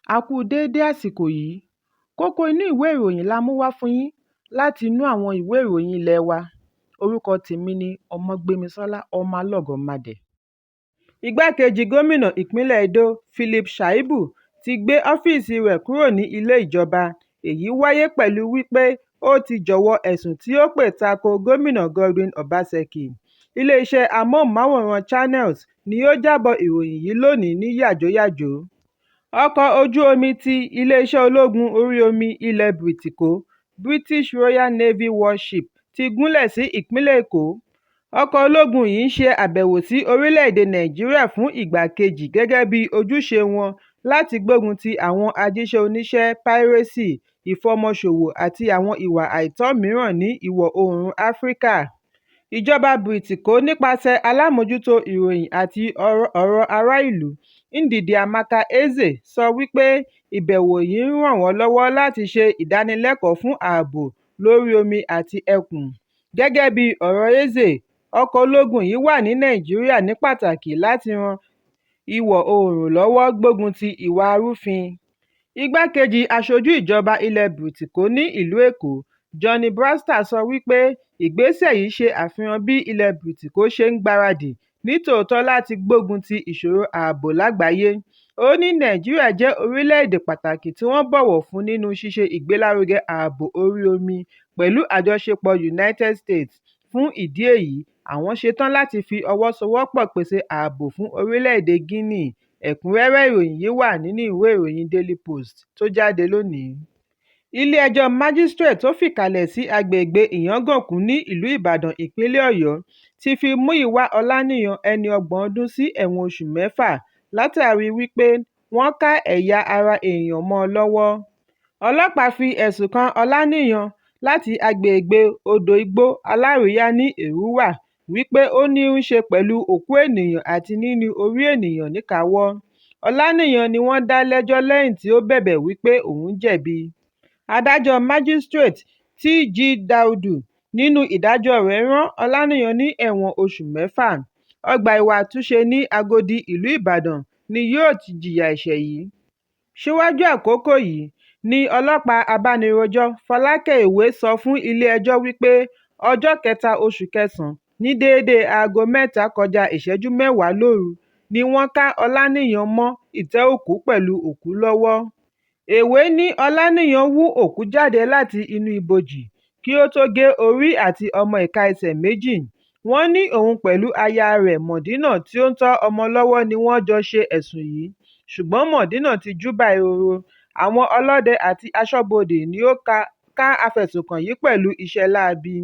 A kú déédé àsìkò yìí. Kókó inú ìwé ìròyìn la mú wá fún yín láti inú àwọn ìwé ìròyìn ilé wa. Orúkọ tèmi ni Ọmọgbémisọ́lá ọmọ Alọ́gọ̀madẹ̀. Igbákejì gómìnà ìpínlẹ̀ Edo Philip Shaibu ti gbé ọ́fíìsì rẹ̀ kúrò ní ilé ìjọba. Èyí wáyé pẹ̀lú wípé ó ti jọ̀wọ́ ẹ̀sùn tí ó pè tako gómìnà Godwin Obaseki. Iléeṣẹ́ amóhùnmáwòrán Channels ni ó jábọ̀ ìròyìn yìí lónìí ní yàjóyàjó. Ọkọ̀ ojú omi ti iléeṣẹ́ ológun orí omi ilẹ̀ Bìrìtìkó British Royal Navy Warship ti gúnlẹ̀ sí ìpínlẹ̀ Èkó. Ọkọ̀ ológun yìí ń ṣe àbẹ̀wò sí orílẹ̀-èdè Nàìjíríà fún ìgbà kejì gẹ́gẹ́ bí ojúṣe wọn láti gbógun ti àwọn ajíṣẹ́ oníṣẹ́ pírésì, ìfọmọṣòwò àti àwọn ìwà àìtọ́ mìíràn ní ìwọ̀-oòrùn Áfíríkà. Ìjọba Bìrìtìkó nípasẹ̀ alámòjútó ìròyìn àti ọ̀rọ̀ ará ìlú Ndidi Amaka Eze sọ wípé ìbẹ̀wò yìí ń ràn wọ́n lọ́wọ́ láti ṣe ìdánilẹ́kọ̀ọ́ fún ààbò lórí omi àti ẹkùn. Gẹ́gẹ́ bí ọ̀rọ̀ Eze, ọkọ̀ ológun yìí wà ní Nàìjíríà ní pàtàkì láti ran ìwọ̀ oòrùn lọ́wọ́ gbógun ti ìwà arúfin. Igbákejì aṣojú ìjọba ilẹ̀ Bìrìtìkó ní ìlú Èkó, Johnny Brewster sọ wípé ìgbésẹ̀ yìí ṣe àfihàn bí ilẹ̀ Bìrìtìkó ṣe ń gbáradì nítòótọ́ láti gbógun ti ìṣòro ààbò lágbàáyé. Ó ní Nàìjíríà jẹ́ orílẹ̀-èdè pàtàkì tí wọ́n bọ̀wọ̀ fún nínú ṣíṣe ìgbélárugẹ ààbò orí omi pẹ̀lú àjọṣepọ̀ United States. Fún ìdí èyí, àwọn ṣetán láti fi ọwọ́ sowọ́pọ̀ pèsè ààbò fún orílẹ̀-èdè Guinea. Ẹ̀kúnrẹ́rẹ́ ìròyìn yìí wà nínú ìwé ìròyìn Daily Post tó jáde lónìí. Ilé-ẹjọ́ májísírèètì tó fìkàlẹ̀ sí agbègbè Ìyángànkú ní ìlú Ìbàdàn ìpínlẹ̀ Ọ̀yọ́ ti fi Múyìwá Ọláníyan ẹni 30 ọdún sí ẹ̀wọ̀n oṣù 6 látàrí wípé wọ́n ká ẹ̀yà ara èèyàn mọ́ ọn lọ́wọ́. Ọlọ́pàá fi ẹ̀sùn kan Ọláníyan láti agbègbè Odò Igbó Alárìíyá ní Èrúwà wípé ó ní í ṣe pẹ̀lú òkú ènìyàn àti níní orí ènìyàn níkàáwọ́. Ọláníyan ni wọ́n dá lẹ́jọ́ lẹ́yìn tí ó bẹ̀bẹ̀ wípé òun jẹ̀bi. Adájọ́ májísírèètì T.G. Daudu nínú ìdájọ́ rẹ̀ rán Ọláníyan ní ẹ̀wọ̀n oṣù 6. Ọgbà ìwà àtúnṣe ní Agodi ìlú Ìbàdàn ni yóò ti jìyà ẹ̀ṣẹ̀ yìí. Síwájú àkókò yìí ni ọlọ́pàá abánirojọ́ Fọlákẹ́ Ìwé sọ fún ilé-ẹjọ́ wípé ọjọ́ 3 oṣù kẹsàn-án ní déédéé aago 3 kọjá ìṣẹ́jú 10 lóru ni wọ́n ká Ọláníyan mọ́ ìtẹ́ òkú pẹ̀lú òkú lọ́wọ́. Èwé ní Ọláníyan wú òkú jáde láti inú ibojì kí ó tó gé orí àti ọmọ ìka ẹsẹ̀ méjì. Wọ́n ní òun pẹ̀lú aya rẹ̀ Mọ̀dínà tí ó ń tọ́ ọmọ lọ́wọ́ ni wọ́n jọ ṣe ẹ̀sùn yìí, ṣùgbọ́n Mọ̀dínà ti júbà ehoro. Àwọn ọlọ́dẹ àti aṣọ́bodè ni ó ká afẹ̀sùnkàn yìí pẹ̀lú iṣẹ́ láabi.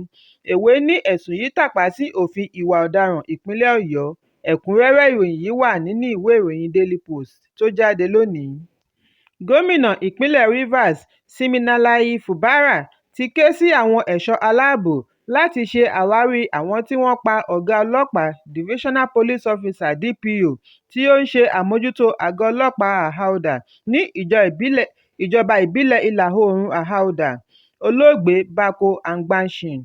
Èwé ní ẹ̀sùn yìí tàpá sí òfin ìwà ọ̀daràn ìpínlẹ̀ Ọ̀yọ́. Ẹ̀kúnrẹ́rẹ́ ìròyìn yìí wà nínú ìwé ìròyìn Daily Post tó jáde lónìí. Gómìnà ìpínlẹ̀ Rivers Siminalayi Fubara ti ké sí àwọn ẹ̀ṣọ́ aláàbò láti ṣe àwárí àwọn tí wọ́n pa ọ̀gá ọlọ́pàá Divisional Police Officer DPO tí ó ń ṣe àmójútó àgọ́ ọlọ́pàá Àhàódà ní ìjọba ìbílẹ̀ ìlà-oòrùn Àhàódà, olóògbé Bako Angbanshin.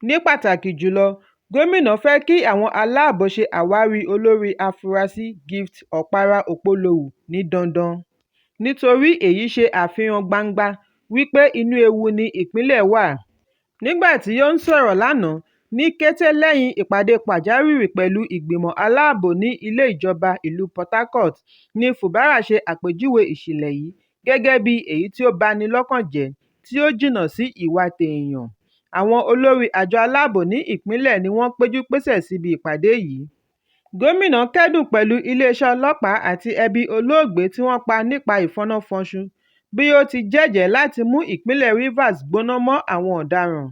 Ní pàtàkì jùlọ, gómìnà fẹ́ kí àwọn aláàbò ṣe àwárí olórí afurasí Gift Ọ̀para Òpólówù ní dandan, nítorí èyí ṣe àfihàn gbangba wípé inú ewu ni ìpínlẹ̀ wà. Nígbà tí ó ń sọ̀rọ̀ lánàá ní kété lẹ́yìn ìpàdé pàjáwìrì pẹ̀lú ìgbìmọ̀ aláàbò ní ilé ìjọba ìlú Port Harcourt ni Fubara ṣe àpèjúwe ìṣẹ̀lẹ̀ yìí gẹ́gẹ́ bí èyí tí ó bani lọ́kàn jẹ́ tí ó jìnnà sí ìwà tèèyàn. Àwọn olórí àjọ aláàbò ní ìpínlẹ̀ ni wọ́n péjú pésẹ̀ síbi ìpàdé yìí. Gómìnà kẹ́dùn pẹ̀lú iléeṣẹ́ ọlọ́pàá àti ẹbí olóògbé tí wọ́n pa nípa ìfọ́nàfọ́nṣu bí ó ti jẹ́jẹ̀ẹ́ láti mú ìpínlẹ̀ Rivers gbóná mọ́ àwọn ọ̀daràn.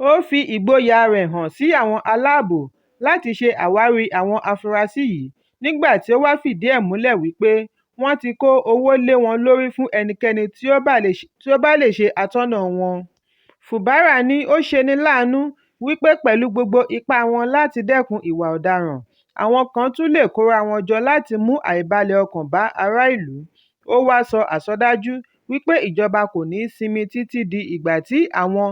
Ó fi ìgboyà rẹ̀ hàn sí àwọn aláàbò láti ṣe àwárí àwọn afurasí yìí nígbà tí ó wá fìdí ẹ̀ múlẹ̀ wípé wọ́n ti kó owó lé wọn lórí fún ẹnikẹ́ni tí ó bá lè ṣe atọ́nà wọn. Fubara ní ó ṣeni láàánú wípé pẹ̀lú gbogbo ipá wọn láti dẹ́kun ìwà ọ̀daràn, àwọn kan tún lè kóra wọn jọ láti mú àìbalẹ̀ ọkàn bá ará ìlú. Ó wá sọ àsọdájú wípé ìjọba kò ní sinmi títí di ìgbà tí àwọn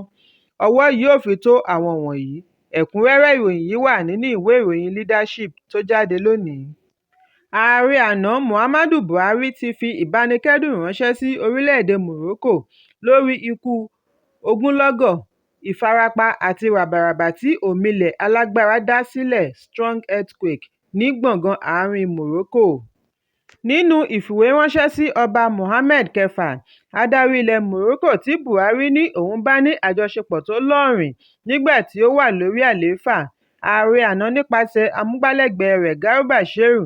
ọwọ́ yóò fi tó àwọn wọ̀nyí. Ẹ̀kúnrẹ́rẹ́ ìròyìn yìí wà nínú ìwé ìròyìn Leadership tó jáde lónìí. Ààrẹ àná Muhammadu Buhari ti fi ìbánikẹ́dùn ránṣẹ́ sí orílẹ̀-èdè Morocco lórí ikú ogunlọ́gọ̀, ìfarapa àti ràbàràbà tí omílẹ̀ alágbára dá sílẹ̀ strong earthquake ní gbọ̀ngàn àárín Morocco. Nínú ìfìwéránṣẹ́ sí Ọba Mohammed kẹfà, adarí ilẹ̀ Morocco tí Buhari ní òun bá ní àjọṣepọ̀ tó lọ́rìn nígbà tí ó wà lórí àlééfà, ààrẹ àná nípasẹ̀ amúgbálẹ́gbẹ̀ẹ́ rẹ̀ Garba Shehu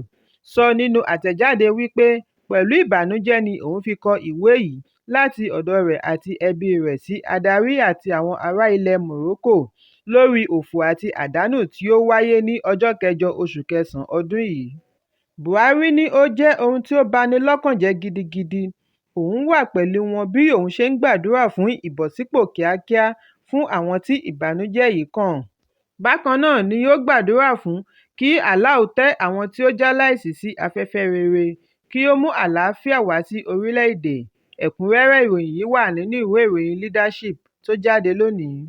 sọ nínú àtẹ̀jáde wípé pẹ̀lú ìbànújẹ́ ni òun fi kọ ìwé yìí láti ọ̀dọ̀ rẹ̀ àti ẹbí rẹ̀ sí adarí àti àwọn ará ilẹ̀ Morocco lórí òfò àti àdánù tí ó wáyé ní ọjọ́ 8 oṣù kẹsàn-án ọdún yìí. Buhari ní ó jẹ́ ohun tí ó bani lọ́kàn jẹ́ gidigidi. Òun wà pẹ̀lú wọn bí òun ṣe ń gbàdúrà fún ìbọ̀sípò kíákíá fún àwọn tí ìbànújẹ́ yìí kàn. Bákan náà ni ó gbàdúrà fún kí Allah tẹ́ àwọn tí ó jáláìsí sí afẹ́fẹ́ rere, kí ó mú àlàáfíà wá sí orílẹ̀-èdè. Ẹ̀kúnrẹ́rẹ́ ìròyìn yìí wà nínú ìwé ìròyìn Leadership tó jáde lónìí.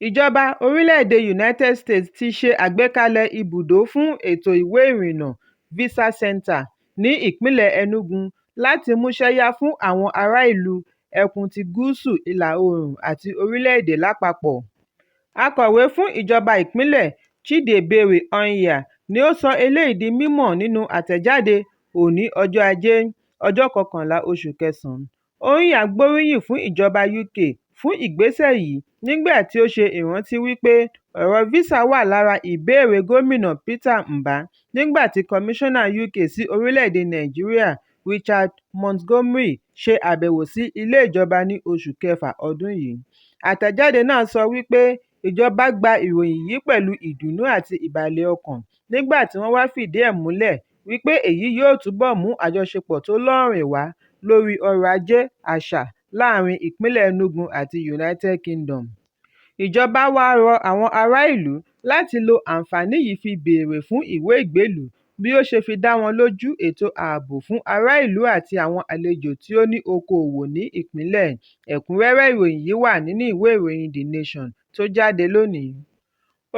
Ìjọba orílẹ̀-èdè United States ti ṣe àgbékalẹ̀ ibùdó fún ètò ìwé ìrìnnà Visa Center ní ìpínlẹ̀ Enugu láti múṣẹ́ yá fún àwọn ará ìlú ẹkùn ti gúúsù ìlà oòrùn àti orílẹ̀-èdè lápapọ̀. Akọ̀wé fún ìjọba ìpínlẹ̀ Chidiebere Onyia ni ó sọ eléyìí di mímọ̀ nínú àtẹ̀jáde òní ọjọ́ Ajé, ọjọ́ 11 oṣù kẹsàn-án. Onyia gbóríyìn fún ìjọba UK fún ìgbésẹ̀ yìí nígbà tí ó ṣe ìrántí wípé ọ̀rọ̀ visa wà lára ìbéèrè gómìnà Peter Mbah nígbà tí kọmíṣánná UK sí orílẹ̀-èdè Nàìjíríà Richard Montgomery ṣe àbẹ̀wò sí ilé ìjọba ní oṣù kẹfà ọdún yìí. Àtẹ̀jáde náà sọ wípé ìjọba gba ìròyìn yìí pẹ̀lú ìdùnnú àti ìbàlẹ̀ ọkàn nígbà tí wọ́n wá fìdí ẹ̀ múlẹ̀ wípé èyí yóò túbọ̀ mú àjọṣepọ̀ tó lọ́rìn wá lórí ọrọ̀ ajé àṣà láàrin ìpínlẹ̀ Enugu àti United Kingdom. Ìjọba wá rọ àwọn ará ìlú láti lo àǹfààní yìí fi béèrè fún ìwé ìgbélùú bí ó ṣe fi dá wọn lójú ètò ààbò fún ará ìlú àti àwọn àlejò tí ó ní okòòwò ní ìpínlẹ̀. Ẹ̀kúnrẹ́rẹ́ ìròyìn yìí wà nínú ìwé ìròyìn The Nation tó jáde lónìí.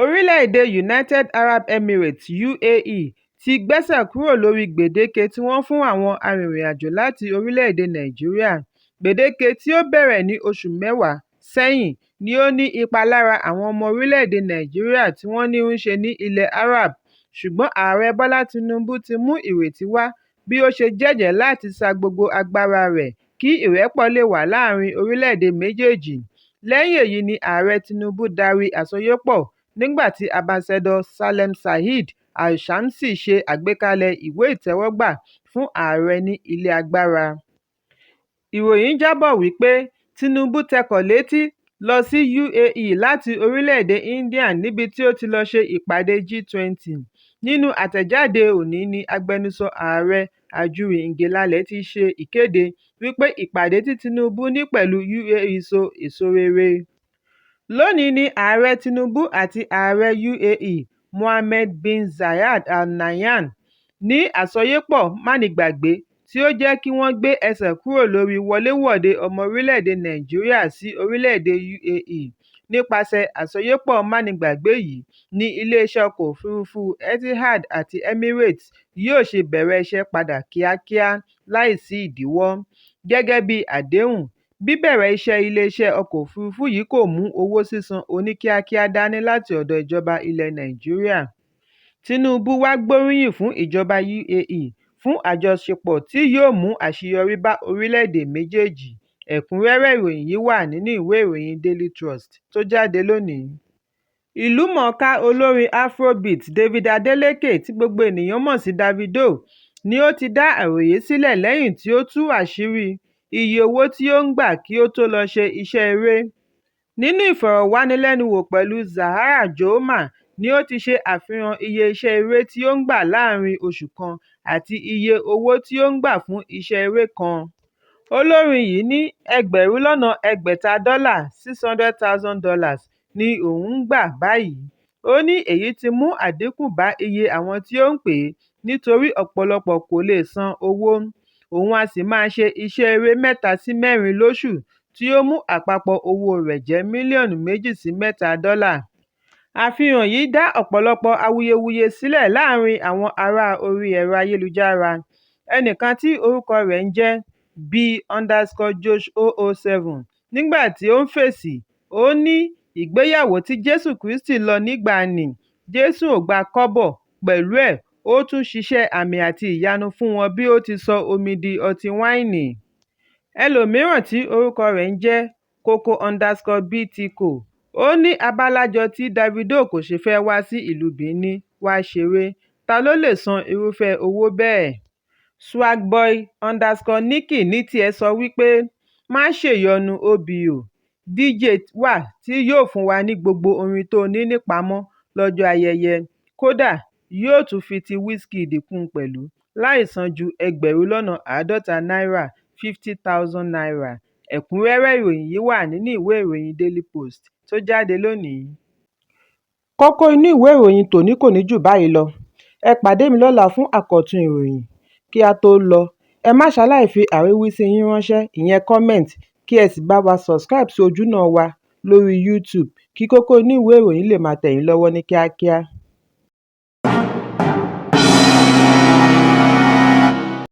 Orílẹ̀-èdè United Arab Emirates UAE ti gbẹ́sẹ̀ kúrò lórí gbèdéke tí wọ́n fún àwọn arìnrìn-àjò láti orílẹ̀-èdè Nàìjíríà. Gbèdéke tí ó bẹ̀rẹ̀ ní oṣù mẹ́wàá sẹ́yìn ni ó ní ipa lára àwọn ọmọ orílẹ̀-èdè Nàìjíríà tí wọ́n ní ń ṣe ní ilẹ̀ Arab, ṣùgbọ́n Ààrẹ Bọ́lá Tinubu ti mú ìrètí wá bí ó ṣe jẹ́jẹ̀ẹ́ láti sa gbogbo agbára rẹ̀ kí ìrẹ́pọ̀ lè wà láàrin orílẹ̀-èdè méjèèjì. Lẹ́yìn èyí ni Ààrẹ Tinubu darí àsọyépọ̀ nígbà tí Ambassador Salem Saeed Al-Shamsi ṣe àgbékalẹ̀ ìwé ìtẹ́wọ́gbà fún ààrẹ ní ilé agbára. Ìròyìn jábọ̀ wípé Tinubu tẹkọ̀ létí lọ sí UAE láti orílẹ̀-èdè India níbi tí ó ti lọ ṣe ìpàdé G20. Nínú àtẹ̀jáde òní ni agbẹnusọ ààrẹ Ajuri Ngelale ti ṣe ìkéde wípé ìpàdé tí Tinubu ní pẹ̀lú UAE so èso rere. Lónìí ni ààrẹ Tinubu àti ààrẹ UAE Mohammed bin Zayed Al Nahyan ní àsọyépọ̀ mánigbàgbé tí ó jẹ́ kí wọ́n gbé ẹsẹ̀ kúrò lórí wọléwọ̀de ọmọ orílẹ̀-èdè Nàìjíríà sí orílẹ̀-èdè UAE. Nípasẹ̀ àsọyépọ̀ mánigbàgbé yìí ni iléeṣẹ́ ọkọ̀ òfurufú Etihad àti Emirates yóò ṣe bẹ̀rẹ̀ iṣẹ́ padà kíákíá láìsí ìdíwọ́. Gẹ́gẹ́ bí àdéhùn, bíbẹ̀rẹ̀ iṣẹ́ iléeṣẹ́ ọkọ̀ òfurufú yìí kò mú owó sísan oníkíákíá dání láti ọ̀dọ̀ ìjọba ilẹ̀ Nàìjíríà. Tinubu wá gbóríyìn fún ìjọba UAE fún àjọṣepọ̀ tí yóò mú àṣeyọrí bá orílẹ̀-èdè méjèèjì. Ẹ̀kúnrẹ́rẹ́ ìròyìn yìí wà nínú ìwé ìròyìn Daily Trust tó jáde lónìí. Ìlúmọ̀ọ́ká olórin Afrobeat David Adeleke tí gbogbo ènìyàn mọ̀ sí Davido ni ó ti dá àròyé sílẹ̀ lẹ́yìn tí ó tú àṣírí iye owó tí ó ń gbà kí ó tó lọ ṣe iṣẹ́ eré. Nínú ìfọ̀rọ̀wánilẹ́nuwò pẹ̀lú Zahara Joma ni ó ti ṣe àfihàn iye iṣẹ́ eré tí ó ń gbà láàrin oṣù kan àti iye owó tí ó ń gbà fún iṣẹ́ eré kan. Olórin yìí ní $600,000 $600,000 ni òun ń gbà báyìí. Ó ní èyí ti mú àdínkù bá iye àwọn tí ó ń pè é nítorí ọ̀pọ̀lọpọ̀ kò lè san owó. Òun á sì máa ṣe iṣẹ́ eré 3 sí 4 lóṣù tí ó mú àpapọ̀ owó rẹ̀ jẹ́ $2 sí $3 mílíọ̀nù. àfihàn yìí dá ọ̀pọ̀lọpọ̀ awuyewuye sílẹ̀ láàrin àwọn ará orí ẹ̀rọ ayélujára. ẹnìkan tí orúkọ rẹ̀ ń jẹ́ b_josh007 nígbà tí ó ń fèsì ó ní ìgbéyàwó tí jésù kristi lọ nígbàanì, jésù ò gba kọ́bọ̀ pẹ̀lú ẹ̀, ó tún ṣiṣẹ́ àmì àti ìyanu fún wọn bí ó ti sọ omi di ọtí wáìnì. ẹlòmíràn tí orúkọ rẹ̀ ń jẹ́ Kókó_BTCO ó ní abálájọ tí Davido kò ṣe fẹ́ wá sí ìlú Benin wá ṣeré, ta ló lè san irúfẹ́ owó bẹ́ẹ̀? Swagboy_Nikki ní tiẹ̀ sọ wípé má ṣèyọnu OBO, DJ wà tí yóò fún wa ní gbogbo orin tó ní nípamọ́ lọ́jọ́ ayẹyẹ, kódà yóò tún fi ti Wizkid kún un pẹ̀lú láì san ju náírà 50,000. ẹ̀kúnrẹ́rẹ́ ìròyìn yìí wà nínú ìwé ìròyìn Daily Post tó jáde lónìí. Kókó inú ìwé ìròyìn tòní kò ní jù báyìí lọ. Ẹ pàdé mi lọ́la fún àkọ́tún ìròyìn. Kí a tó lọ, ẹ má ṣaláì fi àríwísí yín ránṣẹ́, ìyẹn comment, kí ẹ sì bá wa subscribe sí ojúnà wa lórí YouTube kí Kókó inú ìwé ìròyìn lè máa tẹ̀ yín lọ́wọ́ ní kíákíá.